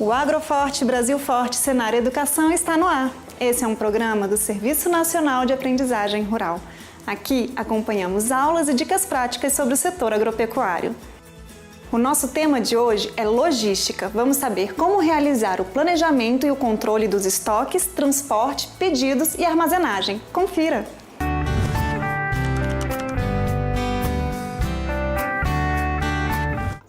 O Agroforte Brasil Forte Senar Educação está no ar. Esse é um programa do Serviço Nacional de Aprendizagem Rural. Aqui acompanhamos aulas e dicas práticas sobre o setor agropecuário. O nosso tema de hoje é logística. Vamos saber como realizar o planejamento e o controle dos estoques, transporte, pedidos e armazenagem. Confira!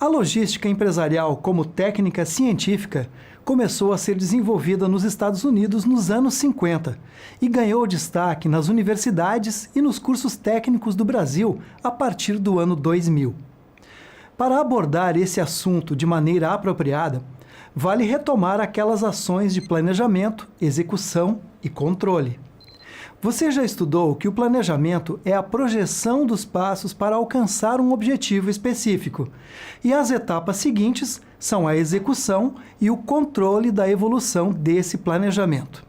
A logística empresarial como técnica científica começou a ser desenvolvida nos Estados Unidos nos anos 50 e ganhou destaque nas universidades e nos cursos técnicos do Brasil a partir do ano 2000. Para abordar esse assunto de maneira apropriada, vale retomar aquelas ações de planejamento, execução e controle. Você já estudou que o planejamento é a projeção dos passos para alcançar um objetivo específico, e as etapas seguintes são a execução e o controle da evolução desse planejamento.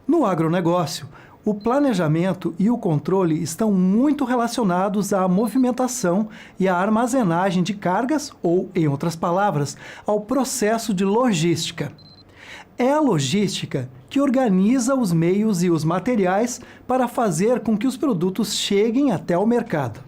No agronegócio, o planejamento e o controle estão muito relacionados à movimentação e à armazenagem de cargas ou, em outras palavras, ao processo de logística. É a logística que organiza os meios e os materiais para fazer com que os produtos cheguem até o mercado.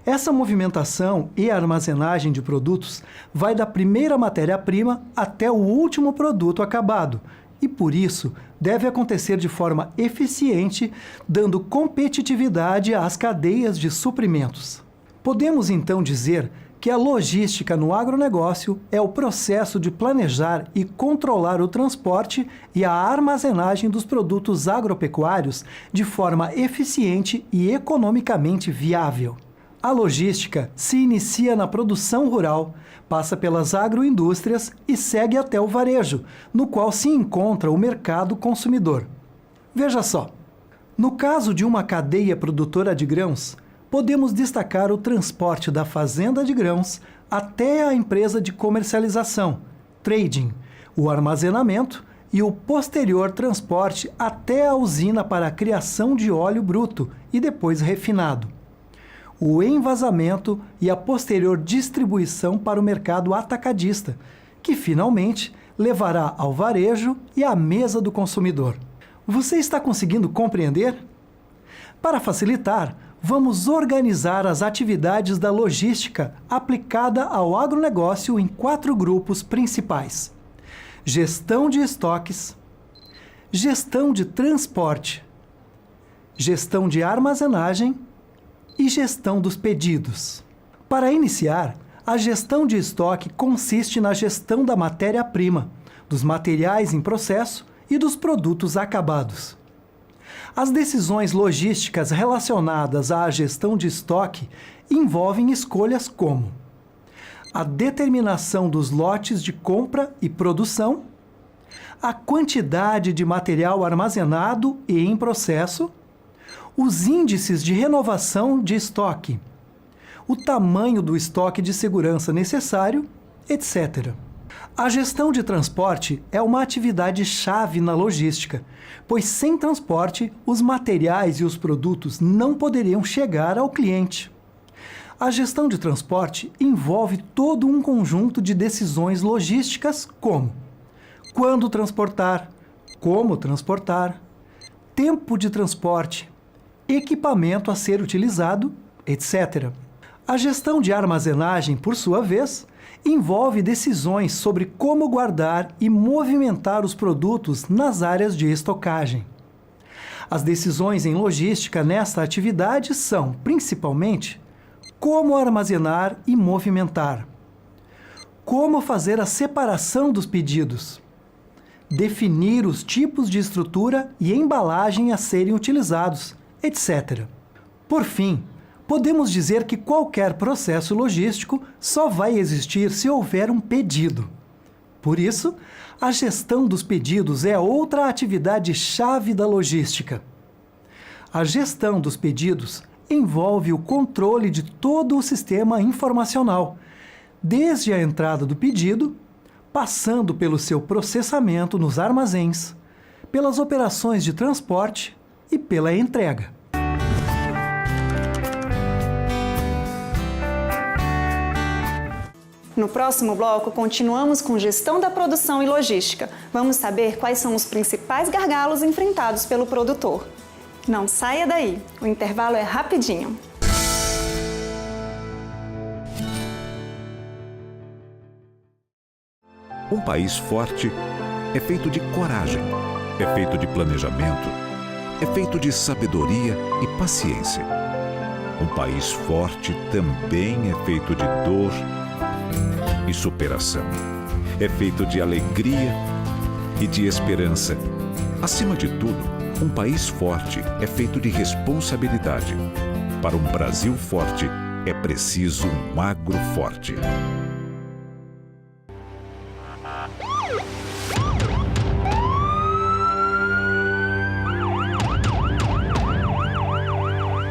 Essa movimentação e armazenagem de produtos vai da primeira matéria-prima até o último produto acabado e, por isso, deve acontecer de forma eficiente, dando competitividade às cadeias de suprimentos. Podemos, então, dizer que a logística no agronegócio é o processo de planejar e controlar o transporte e a armazenagem dos produtos agropecuários de forma eficiente e economicamente viável. A logística se inicia na produção rural, passa pelas agroindústrias e segue até o varejo, no qual se encontra o mercado consumidor. Veja só, no caso de uma cadeia produtora de grãos, podemos destacar o transporte da fazenda de grãos até a empresa de comercialização, trading, o armazenamento e o posterior transporte até a usina para a criação de óleo bruto e depois refinado, o envasamento e a posterior distribuição para o mercado atacadista, que finalmente levará ao varejo e à mesa do consumidor. Você está conseguindo compreender? Para facilitar, vamos organizar as atividades da logística aplicada ao agronegócio em 4 grupos principais: gestão de estoques, gestão de transporte, gestão de armazenagem e gestão dos pedidos. Para iniciar, a gestão de estoque consiste na gestão da matéria-prima, dos materiais em processo e dos produtos acabados. As decisões logísticas relacionadas à gestão de estoque envolvem escolhas como a determinação dos lotes de compra e produção, a quantidade de material armazenado e em processo, os índices de renovação de estoque, o tamanho do estoque de segurança necessário, etc. A gestão de transporte é uma atividade-chave na logística, pois sem transporte, os materiais e os produtos não poderiam chegar ao cliente. A gestão de transporte envolve todo um conjunto de decisões logísticas como quando transportar, como transportar, tempo de transporte, equipamento a ser utilizado, etc. A gestão de armazenagem, por sua vez, envolve decisões sobre como guardar e movimentar os produtos nas áreas de estocagem. As decisões em logística nesta atividade são, principalmente, como armazenar e movimentar, como fazer a separação dos pedidos, definir os tipos de estrutura e embalagem a serem utilizados, etc. Por fim, podemos dizer que qualquer processo logístico só vai existir se houver um pedido. Por isso, a gestão dos pedidos é outra atividade-chave da logística. A gestão dos pedidos envolve o controle de todo o sistema informacional, desde a entrada do pedido, passando pelo seu processamento nos armazéns, pelas operações de transporte e pela entrega. No próximo bloco, continuamos com gestão da produção e logística. Vamos saber quais são os principais gargalos enfrentados pelo produtor. Não saia daí, o intervalo é rapidinho. Um país forte é feito de coragem, é feito de planejamento, é feito de sabedoria e paciência. Um país forte também é feito de dor e superação. É feito de alegria e de esperança. Acima de tudo, um país forte é feito de responsabilidade. Para um Brasil forte, é preciso um agro forte.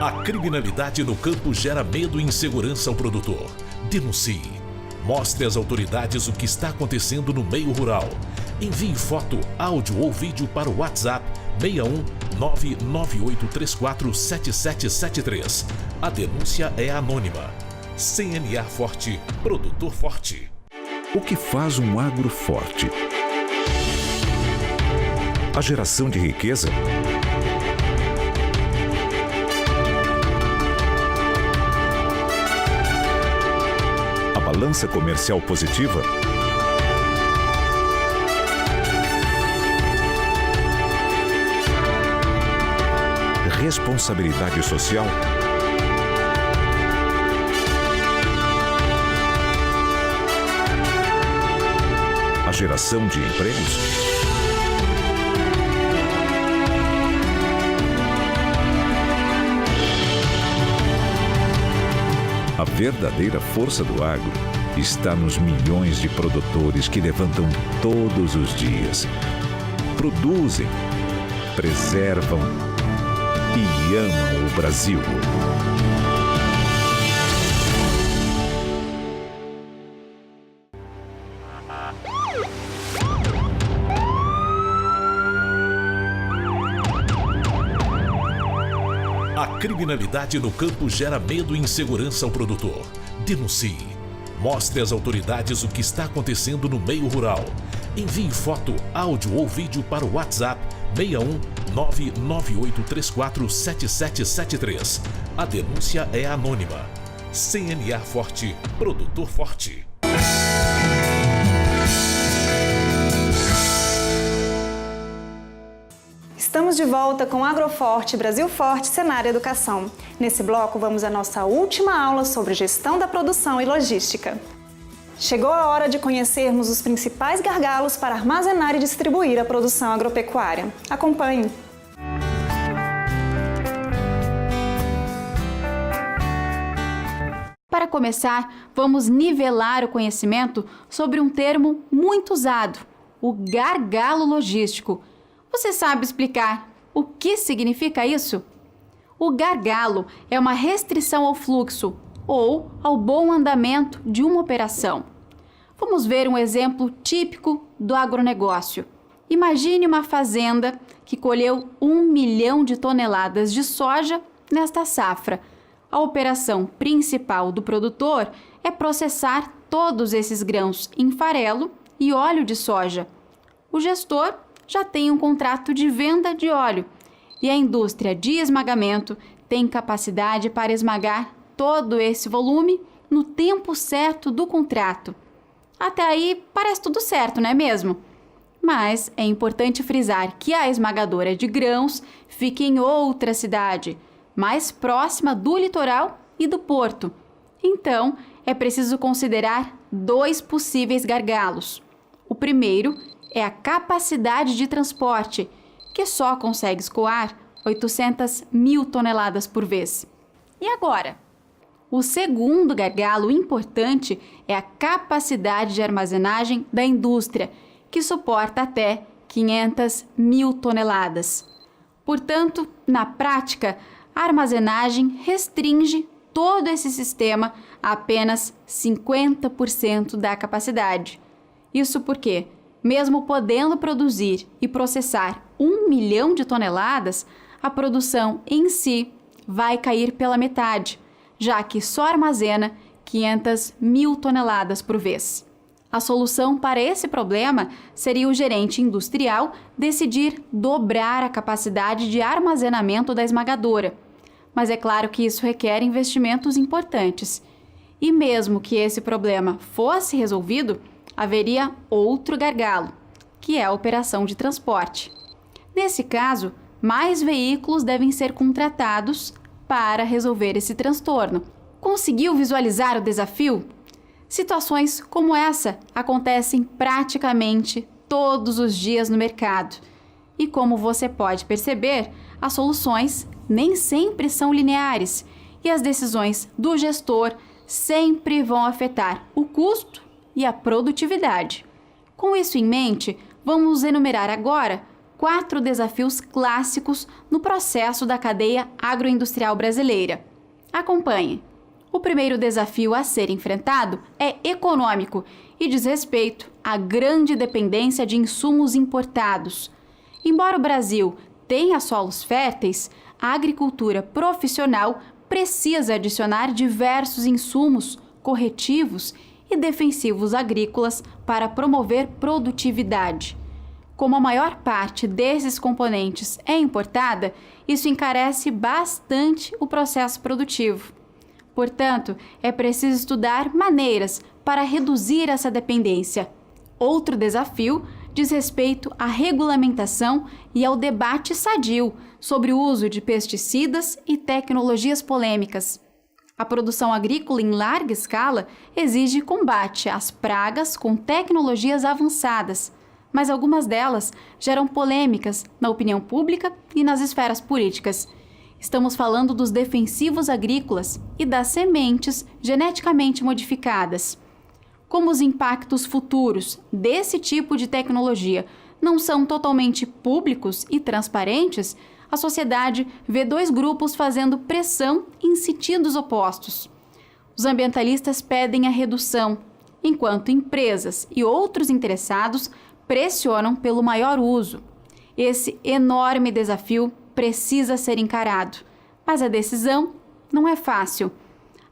A criminalidade no campo gera medo e insegurança ao produtor. Denuncie. Mostre às autoridades o que está acontecendo no meio rural. Envie foto, áudio ou vídeo para o WhatsApp 61 99834 7773. A denúncia é anônima. CNA Forte, produtor forte. O que faz um agro forte? A geração de riqueza? Balança comercial positiva? Responsabilidade social? A geração de empregos? A verdadeira força do agro está nos milhões de produtores que levantam todos os dias, produzem, preservam e amam o Brasil. A criminalidade no campo gera medo e insegurança ao produtor. Denuncie. Mostre às autoridades o que está acontecendo no meio rural. Envie foto, áudio ou vídeo para o WhatsApp 61 99834 7773. A denúncia é anônima. CNA Forte, produtor forte. Estamos de volta com Agroforte, Brasil Forte, Senar Educação. Nesse bloco, vamos à nossa última aula sobre gestão da produção e logística. Chegou a hora de conhecermos os principais gargalos para armazenar e distribuir a produção agropecuária. Acompanhe! Para começar, vamos nivelar o conhecimento sobre um termo muito usado, o gargalo logístico. Você sabe explicar o que significa isso? O gargalo é uma restrição ao fluxo ou ao bom andamento de uma operação. Vamos ver um exemplo típico do agronegócio. Imagine uma fazenda que colheu 1 milhão de toneladas de soja nesta safra. A operação principal do produtor é processar todos esses grãos em farelo e óleo de soja. O gestor já tem um contrato de venda de óleo e a indústria de esmagamento tem capacidade para esmagar todo esse volume no tempo certo do contrato. Até aí parece tudo certo, não é mesmo? Mas é importante frisar que a esmagadora de grãos fica em outra cidade, mais próxima do litoral e do porto. Então, é preciso considerar 2 possíveis gargalos. O primeiro é a capacidade de transporte, que só consegue escoar 800 mil toneladas por vez. E agora? O segundo gargalo importante é a capacidade de armazenagem da indústria, que suporta até 500 mil toneladas. Portanto, na prática, a armazenagem restringe todo esse sistema a apenas 50% da capacidade. Isso porque, mesmo podendo produzir e processar 1 milhão de toneladas, a produção em si vai cair pela metade, já que só armazena 500 mil toneladas por vez. A solução para esse problema seria o gerente industrial decidir dobrar a capacidade de armazenamento da esmagadora. Mas é claro que isso requer investimentos importantes. E mesmo que esse problema fosse resolvido, haveria outro gargalo, que é a operação de transporte. Nesse caso, mais veículos devem ser contratados para resolver esse transtorno. Conseguiu visualizar o desafio? Situações como essa acontecem praticamente todos os dias no mercado. E como você pode perceber, as soluções nem sempre são lineares e as decisões do gestor sempre vão afetar o custo e a produtividade. Com isso em mente, vamos enumerar agora 4 desafios clássicos no processo da cadeia agroindustrial brasileira. Acompanhe. O primeiro desafio a ser enfrentado é econômico e diz respeito à grande dependência de insumos importados. Embora o Brasil tenha solos férteis, a agricultura profissional precisa adicionar diversos insumos, corretivos e defensivos agrícolas para promover produtividade. Como a maior parte desses componentes é importada, isso encarece bastante o processo produtivo. Portanto, é preciso estudar maneiras para reduzir essa dependência. Outro desafio diz respeito à regulamentação e ao debate sadio sobre o uso de pesticidas e tecnologias polêmicas. A produção agrícola em larga escala exige combate às pragas com tecnologias avançadas, mas algumas delas geram polêmicas na opinião pública e nas esferas políticas. Estamos falando dos defensivos agrícolas e das sementes geneticamente modificadas. Como os impactos futuros desse tipo de tecnologia não são totalmente públicos e transparentes, a sociedade vê 2 grupos fazendo pressão em sentidos opostos. Os ambientalistas pedem a redução, enquanto empresas e outros interessados pressionam pelo maior uso. Esse enorme desafio precisa ser encarado, mas a decisão não é fácil.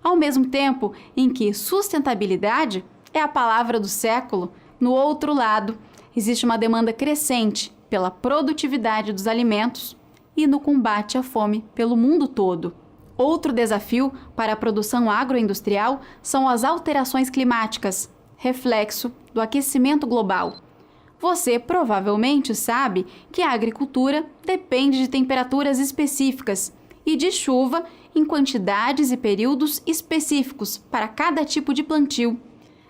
Ao mesmo tempo em que sustentabilidade é a palavra do século, no outro lado, existe uma demanda crescente pela produtividade dos alimentos e no combate à fome pelo mundo todo. Outro desafio para a produção agroindustrial são as alterações climáticas, reflexo do aquecimento global. Você provavelmente sabe que a agricultura depende de temperaturas específicas e de chuva em quantidades e períodos específicos para cada tipo de plantio.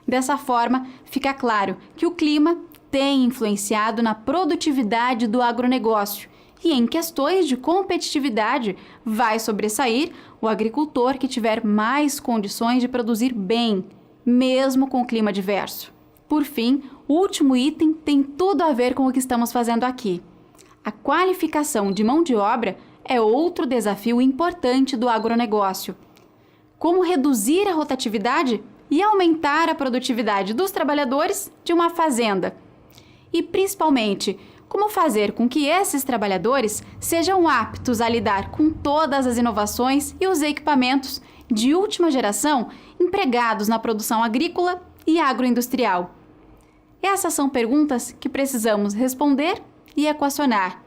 Dessa forma, fica claro que o clima tem influenciado na produtividade do agronegócio e em questões de competitividade vai sobressair o agricultor que tiver mais condições de produzir bem, mesmo com o clima adverso. Por fim, o último item tem tudo a ver com o que estamos fazendo aqui. A qualificação de mão de obra é outro desafio importante do agronegócio. Como reduzir a rotatividade e aumentar a produtividade dos trabalhadores de uma fazenda? E, principalmente, como fazer com que esses trabalhadores sejam aptos a lidar com todas as inovações e os equipamentos de última geração empregados na produção agrícola e agroindustrial? Essas são perguntas que precisamos responder e equacionar.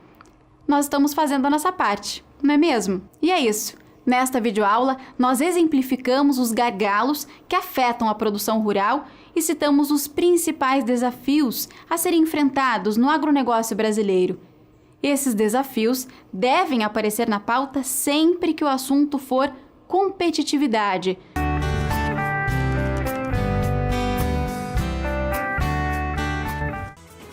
Nós estamos fazendo a nossa parte, não é mesmo? E é isso. Nesta videoaula, nós exemplificamos os gargalos que afetam a produção rural e citamos os principais desafios a serem enfrentados no agronegócio brasileiro. Esses desafios devem aparecer na pauta sempre que o assunto for competitividade.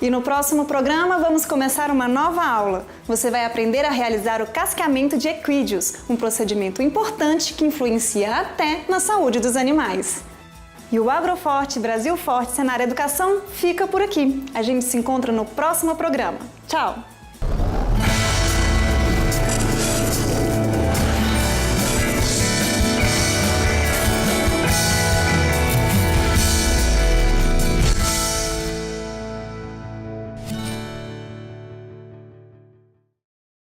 E no próximo programa vamos começar uma nova aula. Você vai aprender a realizar o casqueamento de equídeos, um procedimento importante que influencia até na saúde dos animais. E o Agroforte Brasil Forte Senar Educação fica por aqui. A gente se encontra no próximo programa. Tchau!